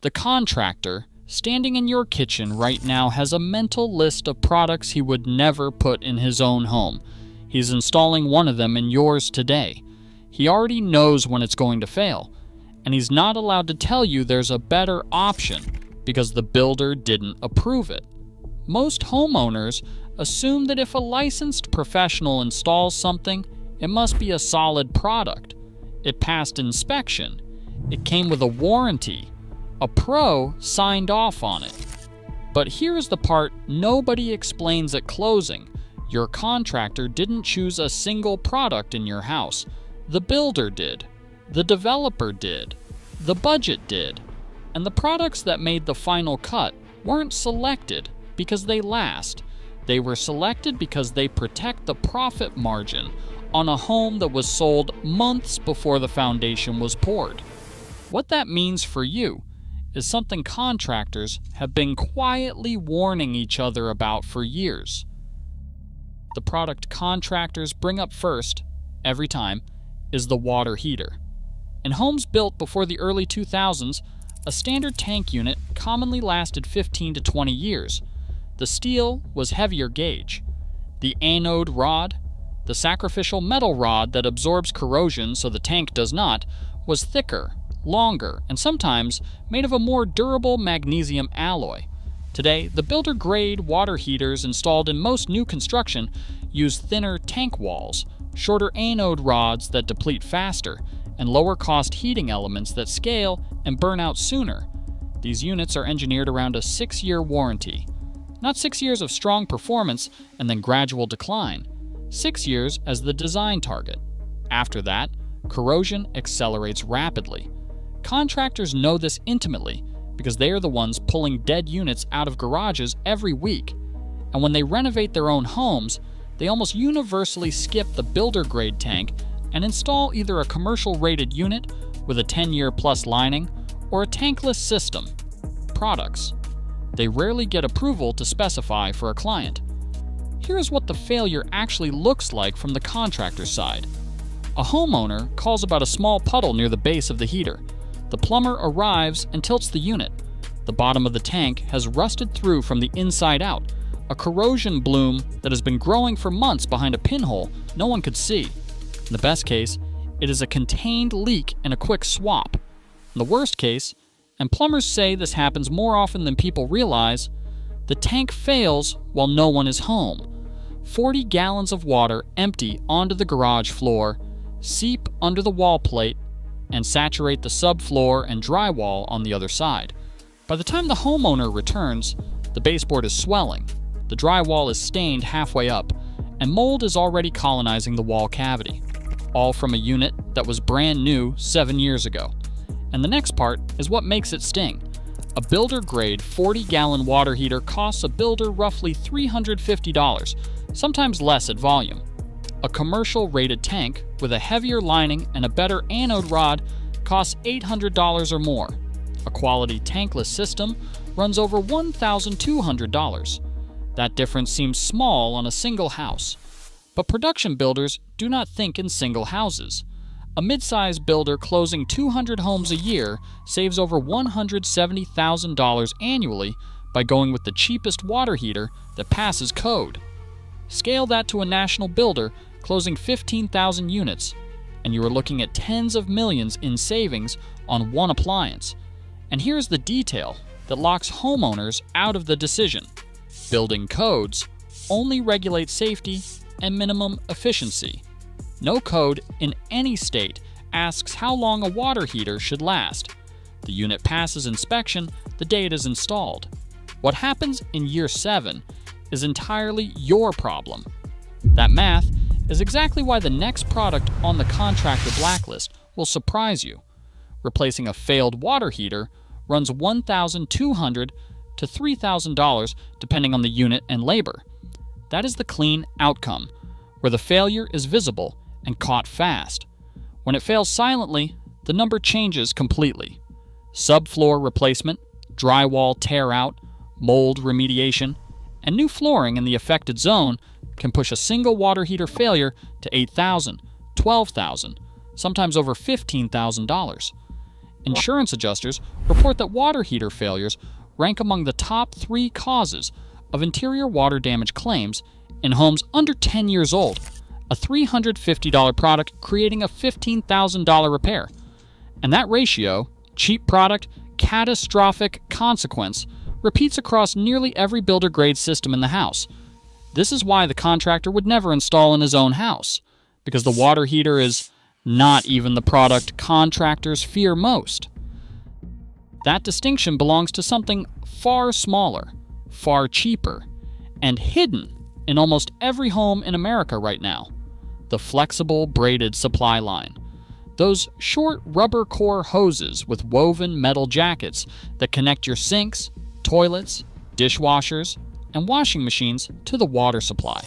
The contractor, standing in your kitchen right now, has a mental list of products he would never put in his own home. He's installing one of them in yours today. He already knows when it's going to fail, and he's not allowed to tell you there's a better option because the builder didn't approve it. Most homeowners assume that if a licensed professional installs something, it must be a solid product. It passed inspection. It came with a warranty. A pro signed off on it. But here's the part nobody explains at closing. Your contractor didn't choose a single product in your house. The builder did. The developer did. The budget did. And the products that made the final cut weren't selected because they last. They were selected because they protect the profit margin on a home that was sold months before the foundation was poured. What that means for you is something contractors have been quietly warning each other about for years. The product contractors bring up first, every time, is the water heater. In homes built before the early 2000s, a standard tank unit commonly lasted 15 to 20 years. The steel was heavier gauge. The anode rod, the sacrificial metal rod that absorbs corrosion so the tank does not, was thicker, longer, and sometimes made of a more durable magnesium alloy. Today, the builder-grade water heaters installed in most new construction use thinner tank walls, shorter anode rods that deplete faster, and lower-cost heating elements that scale and burn out sooner. These units are engineered around a 6-year warranty. Not 6 years of strong performance and then gradual decline. 6 years as the design target. After that, corrosion accelerates rapidly. Contractors know this intimately because they are the ones pulling dead units out of garages every week. And when they renovate their own homes, they almost universally skip the builder-grade tank and install either a commercial-rated unit with a 10-year plus lining or a tankless system. Products. They rarely get approval to specify for a client. Here's what the failure actually looks like from the contractor's side. A homeowner calls about a small puddle near the base of the heater. The plumber arrives and tilts the unit. The bottom of the tank has rusted through from the inside out, a corrosion bloom that has been growing for months behind a pinhole no one could see. In the best case, it is a contained leak and a quick swap. In the worst case, and plumbers say this happens more often than people realize, the tank fails while no one is home. 40 gallons of water empty onto the garage floor, seep under the wall plate, and saturate the subfloor and drywall on the other side. By the time the homeowner returns, the baseboard is swelling, the drywall is stained halfway up, and mold is already colonizing the wall cavity. All from a unit that was brand new 7 years ago. And the next part is what makes it sting. A builder-grade 40-gallon water heater costs a builder roughly $350, sometimes less at volume. A commercial-rated tank with a heavier lining and a better anode rod costs $800 or more. A quality tankless system runs over $1,200. That difference seems small on a single house. But production builders do not think in single houses. A mid-size builder closing 200 homes a year saves over $170,000 annually by going with the cheapest water heater that passes code. Scale that to a national builder closing 15,000 units, and you are looking at tens of millions in savings on one appliance. And here's the detail that locks homeowners out of the decision. Building codes only regulate safety and minimum efficiency. No code in any state asks how long a water heater should last. The unit passes inspection the day it is installed. What happens in year 7 is entirely your problem. That math is exactly why the next product on the contractor blacklist will surprise you. Replacing a failed water heater runs $1,200 to $3,000 depending on the unit and labor. That is the clean outcome, where the failure is visible and caught fast. When it fails silently, the number changes completely. Subfloor replacement, drywall tear out, mold remediation, and new flooring in the affected zone can push a single water heater failure to $8,000, $12,000, sometimes over $15,000. Insurance adjusters report that water heater failures rank among the top 3 causes of interior water damage claims in homes under 10 years old, a $350 product creating a $15,000 repair. And that ratio, cheap product, catastrophic consequence, repeats across nearly every builder-grade system in the house. This is why the contractor would never install in his own house, because the water heater is not even the product contractors fear most. That distinction belongs to something far smaller, far cheaper, and hidden in almost every home in America right now: the flexible braided supply line. Those short rubber core hoses with woven metal jackets that connect your sinks, toilets, dishwashers, and washing machines to the water supply.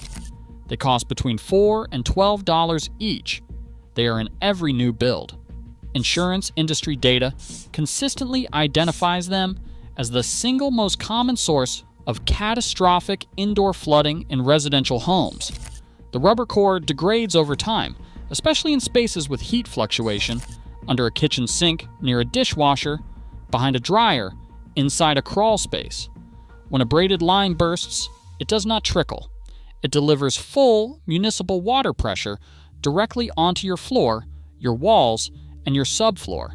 They cost between $4 and $12 each. They are in every new build. Insurance industry data consistently identifies them as the single most common source of catastrophic indoor flooding in residential homes. The rubber core degrades over time, especially in spaces with heat fluctuation, under a kitchen sink, near a dishwasher, behind a dryer, inside a crawl space. When a braided line bursts, it does not trickle. It delivers full municipal water pressure directly onto your floor, your walls, and your subfloor.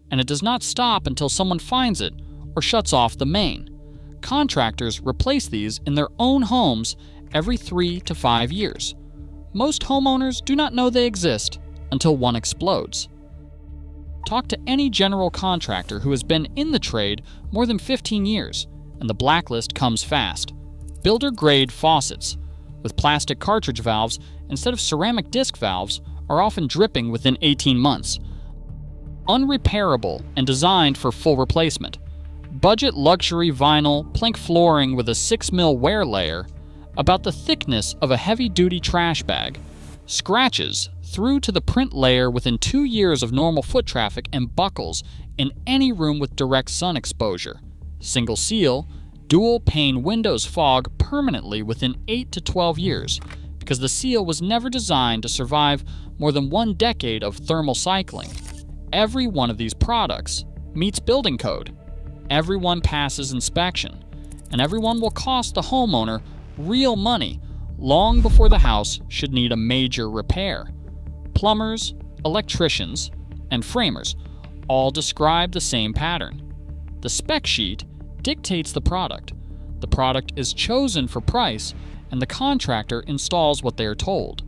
And it does not stop until someone finds it or shuts off the main. Contractors replace these in their own homes every 3 to 5 years. Most homeowners do not know they exist until one explodes. Talk to any general contractor who has been in the trade more than 15 years, and the blacklist comes fast. Builder-grade faucets with plastic cartridge valves instead of ceramic disc valves are often dripping within 18 months. Unrepairable and designed for full replacement. Budget luxury vinyl plank flooring with a 6mm wear layer about the thickness of a heavy-duty trash bag. Scratches through to the print layer within 2 years of normal foot traffic and buckles in any room with direct sun exposure. Single seal, dual pane windows fog permanently within 8 to 12 years because the seal was never designed to survive more than 1 decade of thermal cycling. Every one of these products meets building code. Everyone passes inspection, and everyone will cost the homeowner real money long before the house should need a major repair. Plumbers, electricians, and framers all describe the same pattern. The spec sheet dictates the product. The product is chosen for price, and the contractor installs what they are told.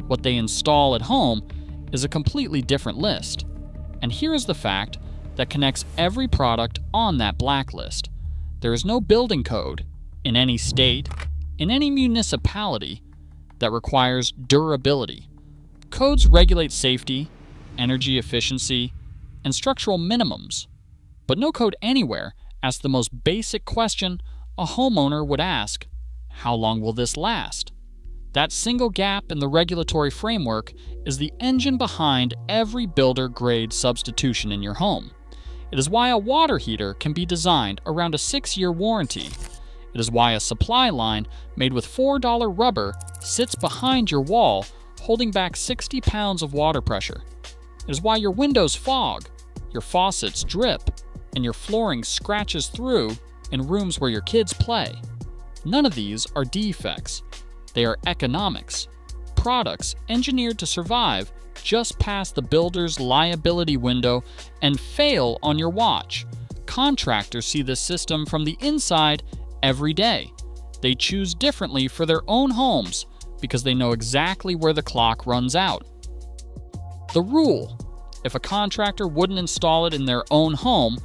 What they install at home is a completely different list. And here is the fact that connects every product on that blacklist. There is no building code in any state, in any municipality, that requires durability. Codes regulate safety, energy efficiency, and structural minimums. But no code anywhere asks the most basic question a homeowner would ask: how long will this last? That single gap in the regulatory framework is the engine behind every builder-grade substitution in your home. It is why a water heater can be designed around a 6-year warranty. It is why a supply line made with $4 rubber sits behind your wall, holding back 60 pounds of water pressure. It is why your windows fog, your faucets drip, and your flooring scratches through in rooms where your kids play. None of these are defects. They are economics. Products engineered to survive just past the builder's liability window and fail on your watch. Contractors see this system from the inside every day. They choose differently for their own homes because they know exactly where the clock runs out. The rule: if a contractor wouldn't install it in their own home,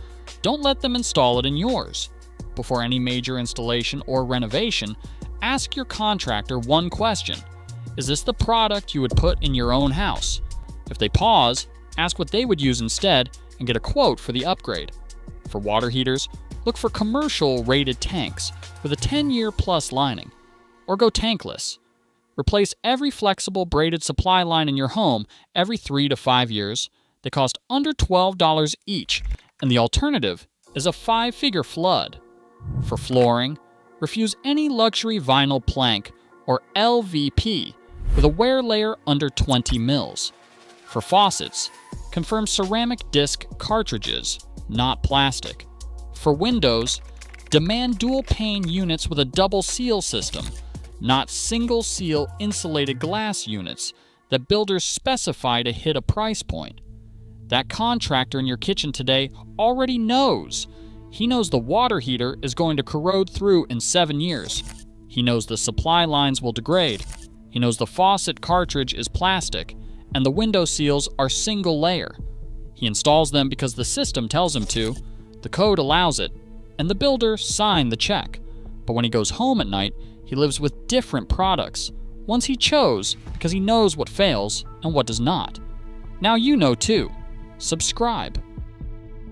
don't let them install it in yours. Before any major installation or renovation, ask your contractor one question: is this the product you would put in your own house? If they pause, ask what they would use instead and get a quote for the upgrade. For water heaters, look for commercial rated tanks with a 10-year plus lining, or go tankless. Replace every flexible braided supply line in your home every 3 to 5 years. They cost under $12 each, and the alternative is a 5-figure flood. For flooring, refuse any luxury vinyl plank or LVP with a wear layer under 20 mils. For faucets, confirms ceramic disc cartridges, not plastic. For windows, demand dual pane units with a double seal system, not single seal insulated glass units that builders specify to hit a price point. That contractor in your kitchen today already knows. He knows the water heater is going to corrode through in 7 years. He knows the supply lines will degrade. He knows the faucet cartridge is plastic and the window seals are single layer. He installs them because the system tells him to, the code allows it, and the builder signed the check. But when he goes home at night, he lives with different products, ones he chose because he knows what fails and what does not. Now you know too. Subscribe.